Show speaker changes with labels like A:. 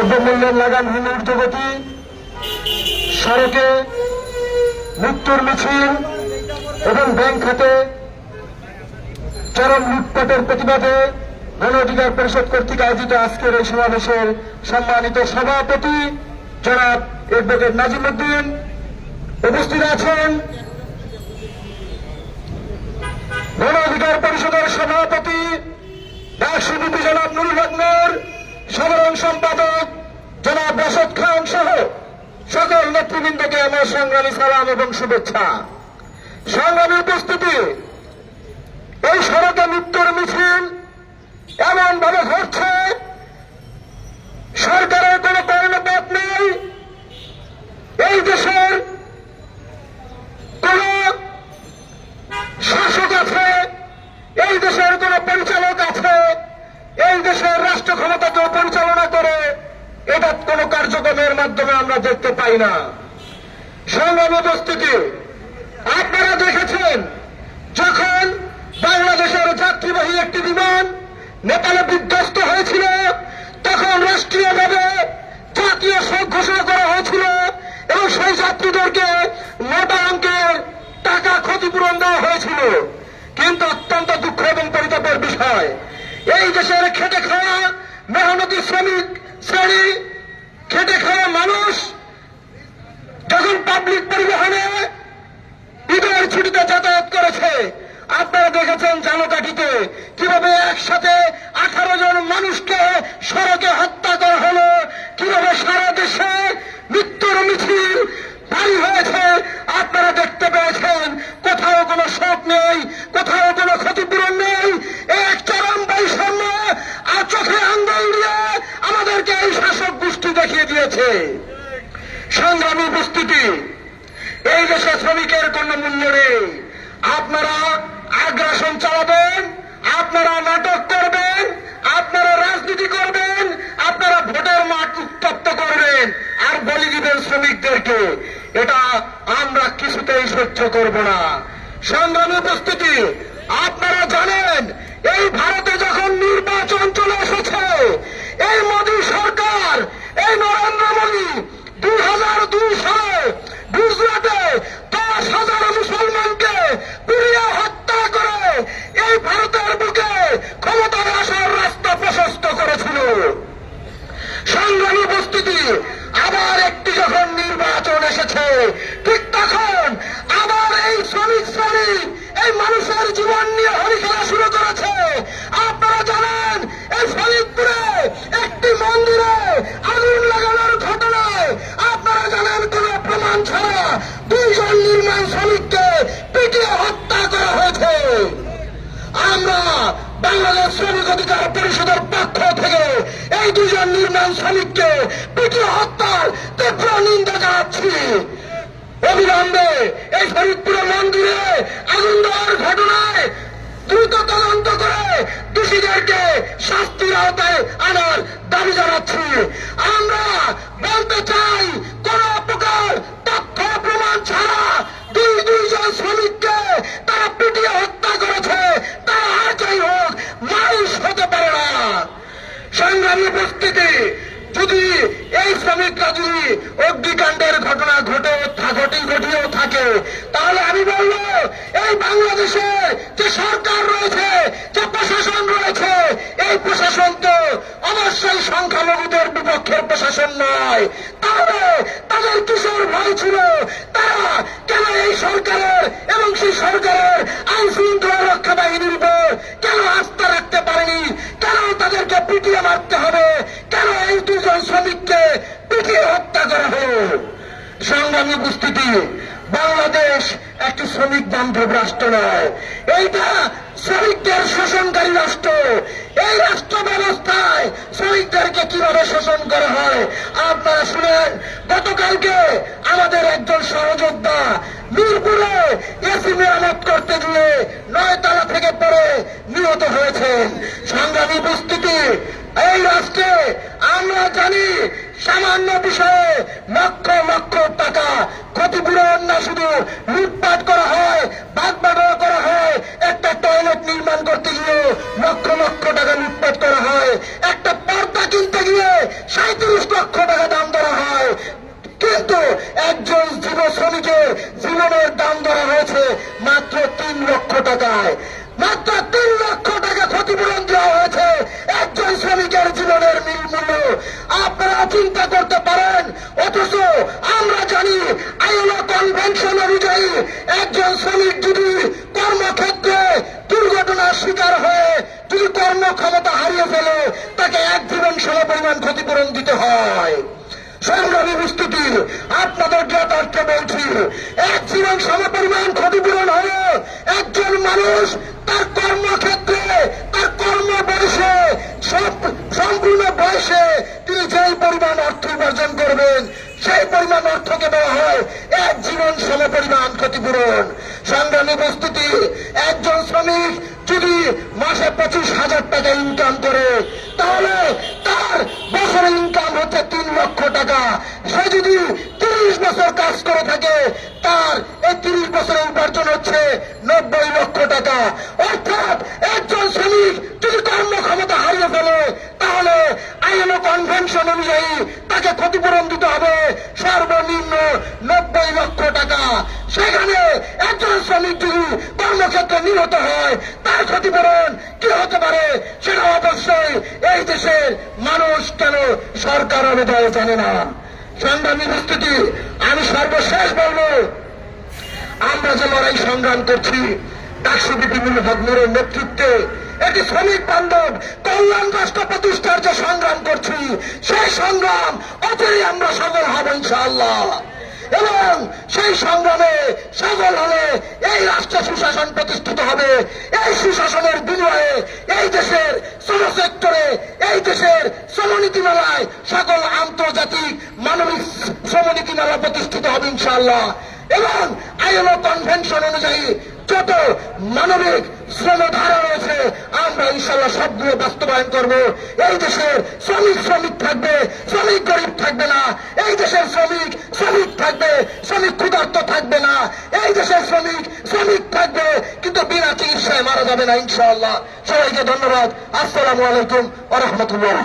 A: দ্রব্যমূল্যের লাগামহীন ঊর্ধ্বগতি, সড়কে মৃত্যুর মিছিল এবং ব্যাংক খাতে চরম লুটপাটের প্রতিবাদে গণ অধিকার পরিষদ কর্তৃক আয়োজিত আজকের এই সমাবেশের সম্মানিত সভাপতি জনাব অ্যাডভোকেট নাজিম উদ্দিন, উপস্থিত আছেন গণ অধিকার পরিষদের সভাপতি ডাকসুবিপি জনাব নুরুল হক নূর, সাধারণ সম্পাদক জনাব রাশেদ খান সহ সকল নেতৃবৃন্দকে আমার সংগ্রামী সালাম এবং শুভেচ্ছা। সংগ্রামী উপস্থিতি, এই সড়কে মৃত্যুর মিছিল এমন ভাবে ঘটছে, সরকারের কোন কর্ণপাত নেই। এই দেশের কোন শাসক আছে, এই দেশের কোন পরিচালক আছে, এই দেশের রাষ্ট্র ক্ষমতাকে পরিচালনা করে এটা কোন কার্যক্রমের মাধ্যমে আমরা দেখতে পাই না। সংগ্রামী উপস্থিতি, আপনারা দেখেছেন যখন বাংলাদেশের যাত্রীবাহী একটি বিমান নেপালে বিধ্বস্ত হয়েছিল, তখন রাষ্ট্রীয়ভাবে জাতীয় শোক ঘোষণা করা হয়েছিল এবং সেই যাত্রীদেরকে মোটা অঙ্কের টাকা ক্ষতিপূরণ দেওয়া হয়েছিল। কিন্তু অত্যন্ত দুঃখ এবং পরিতাপের বিষয়, এই দেশের খেটে খাওয়া মেহনতি শ্রমিক শ্রেণী, খেটে খাওয়া মানুষ যখন পাবলিক পরিবহনে ঈদের ছুটিতে যাতায়াত করেছে, আপনারা দেখেছেন জালকাঠিতে কিভাবে একসাথে 18 জন মানুষকে সড়কে হত্যা করা হলো, কিভাবে সারা দেশে মৃত্যুর মিছিল ভারী হয়েছে। আপনারা দেখতে পেয়েছেন কোথাও কোনো শোক নেই, কোথাও কোনো ক্ষতিপূরণ নেই। এক চরম বৈষম্য আর চোখে আঙ্গুল দিয়ে আমাদেরকে এই শাসক গোষ্ঠী দেখিয়ে দিয়েছে। সংগ্রামী উপস্থিতি, এই দেশে শ্রমিকের কোন মূল্য নেই। আপনারা আগ্রাসন চালাবেন, আপনারা নাটক করবেন, আপনারা রাজনীতি করবেন, আপনারা ভোটের মাঠ উত্তপ্ত করবেন আর বলি দিবেন শ্রমিকদেরকে। এটা আমরা কিছুতেই সহ্য করব না। সংগ্রামী উপস্থিতি, আপনারা জানেন এই ভারতে যখন নির্বাচন চলে এসেছে, এই মোদী সরকার, এই নরেন্দ্র মোদী 2002 সালে গুজরাটে 10,000 মুসলমানকে পুড়িয়ে হত্যা করে এই ভারতের বুকে ক্ষমতায় আসার রাস্তা প্রশস্ত করেছিল। সংগ্রামী উপস্থিতি, আবার একটি যখন নির্বাচন এসেছে, ঠিক তখন আবার এই শ্রমিক শ্রেণী এই মানুষের জীবন নিয়ে হরিখেলা শুরু করেছে। আপনারা জানেন এই ফরিদপুরে একটি মন্দিরে আগুন লাগানোর ঘটনায় আপনারা জানেন কোন প্রমাণ ছাড়া 2 জন নির্মাণ শ্রমিককে পিটিয়ে হত্যা করা হয়েছে। আমরা বাংলাদেশ শ্রমিক অধিকার পরিষদের পক্ষ থেকে এই 2 জন নির্মাণ শ্রমিককে পিটিয়ে হত্যার তীব্র নিন্দা জানাচ্ছি। অবিলম্বে এই ফরিদপুর মন্দিরে আগুন দেওয়ার ঘটনায় দ্রুত তদন্ত করে দোষীদেরকে শাস্তির আওতায় আনার দাবি জানাচ্ছি। আমরা বলতে চাই, কোন প্রকার তথ্য প্রমাণ ছাড়া 2 জন শ্রমিককে তারা পিটিয়ে হত্যা করেছে, তারা আর যাই হোক মানুষ হতে পারে না। সংগ্রামী উপস্থিতি, যদি এই শ্রমিকরা যদি অগ্নিকাণ্ডের ঘটনা ঘটিয়েও থাকে, তাহলে আমি বলবো এই বাংলাদেশে যে সরকার রয়েছে, যে প্রশাসন রয়েছে, এই প্রশাসন তো অবশ্যই সংখ্যালঘুদের বিপক্ষের প্রশাসন নয়। তাহলে তাদের কিশোর ভয় ছিল, তারা কেন এই সরকারের এবং সেই সরকারের আইন শৃঙ্খলা রক্ষা বাহিনীর উপর কেন আস্থা রাখতে পারেনি? কেন তাদেরকে পিটিয়ে মারতে হবে? কেন এই 2 জন শ্রমিককে পিটিয়ে হত্যা করা হলো? সংগ্রামী উপস্থিতি, বাংলাদেশ একটি শ্রমিক বান্ধব রাষ্ট্র নয়, এইটা শ্রমিকদের শোষণকারী রাষ্ট্র। এই রাষ্ট্র ব্যবস্থায় শ্রমিকদেরকে কিভাবে শোষণ করা হয় আপনারা শুনেন। গতকালকে আমাদের একজন সহযোদ্ধা মিরপুরে এসি মেরামত করতে গিয়ে 9 তলা থেকে পড়ে নিহত হয়েছেন। সংগ্রামী উপস্থিতি, এই রাষ্ট্রে আমরা জানি সামান্য বিষয়ে লক্ষ লক্ষ টাকা ক্ষতিপূরণ না শুধু লুটপাট করা হয়, ভাগবাটোয়ারা করা হয়। একটা টয়লেট নির্মাণ করতে গিয়ে লক্ষ লক্ষ টাকা লুটপাট করা হয়। একটা পর্দা কিনতে গিয়ে 37 লক্ষ টাকায় মাত্র 3 লক্ষ টাকা ক্ষতিপূরণ দেওয়া হয়েছে একজন শ্রমিকের জীবনের মূল্য। আপনারা চিন্তা করতে পারেন, অথচ আমরা জানি আইএলও কনভেনশন অনুযায়ী একজন শ্রমিক যদি কর্মক্ষেত্রে দুর্ঘটনার শিকার হয়ে যদি কর্মক্ষমতা হারিয়ে ফেলে তাকে 1 জীবন সমপরিমাণ ক্ষতিপূরণ দিতে হয়। সংগ্রামী উপস্থিতি, আপনাদের জ্ঞাতার্থে বলছি, 1 জীবন সমপরিমাণ ক্ষতিপূরণ হয়ে একজন মানুষ তার কর্মক্ষেত্রে তার কর্ম বয়সে সম্পূর্ণ বয়সে তিনি যেই পরিমাণ অর্থ উপার্জন করবেন সেই পরিমাণ অর্থকে দেওয়া হয় 1 জীবন সমপরিমাণ ক্ষতিপূরণ। সংগ্রামী উপস্থিতি, একজন শ্রমিক যদি মাসে 25,000 টাকা ইনকাম করে তাহলে তার বছরে ইনকাম হচ্ছে 3 লক্ষ টাকা। সে যদি 30 বছর কাজ করে থাকে তার এই 30 বছরের উপার্জন হচ্ছে 90 লক্ষ টাকা। অর্থাৎ একজন শ্রমিক যদি কর্মক্ষমতা হারিয়ে ফেলে তাহলে আইএলও কনভেনশন অনুযায়ী তাকে ক্ষতিপূরণ দিতে হবে সর্বনিম্ন 90 লক্ষ টাকা। সেখানে একজন শ্রমিক যদি কর্মক্ষেত্রে নিহত হয় তার ক্ষতিপূরণ কি হতে পারে সেটা অবশ্যই এই দেশের মানুষ কেন সরকার অনুযায়ী জানে না। সংগ্রামী উপস্থিতি, আমি সর্বশেষ বলবো, আমরা যে লড়াই সংগ্রাম করছি ডাকসু বিপিনুল হক নূরের নেতৃত্বে এটি শ্রমিক বান্ধব কল্যাণ রাষ্ট্র প্রতিষ্ঠার যে সংগ্রাম করছি সেই সংগ্রাম অচিরেই আমরা সফল হব ইনশাআল্লাহ। এবং সেই সংগ্রামে সফল হলে এই রাষ্ট্র সুশাসন প্রতিষ্ঠিত হবে। এই সুশাসনের বিনিময়ে এই দেশের শ্রম সেক্টরে, এই দেশের শ্রমনীতিমালায় সকল আন্তর্জাতিক মানবিক শ্রমনীতিমালা প্রতিষ্ঠিত হবে ইনশাআল্লাহ। এবং আইএলও কনভেনশন অনুযায়ী যত মানবিক শ্রমধারা রয়েছে আমরা ইনশাআল্লাহ সবগুলো বাস্তবায়ন করব। এই দেশের শ্রমিক থাকবে, শ্রমিক গরিব থাকবে না। এই দেশের শ্রমিক থাকবে, শ্রমিক ক্ষুধার্ত থাকবে না। এই দেশের শ্রমিক থাকবে কিন্তু বিনা চিকিৎসায় মারা যাবে না ইনশাআল্লাহ। সবাইকে ধন্যবাদ। আসসালামু আলাইকুম ওয়া রাহমাতুল্লাহ।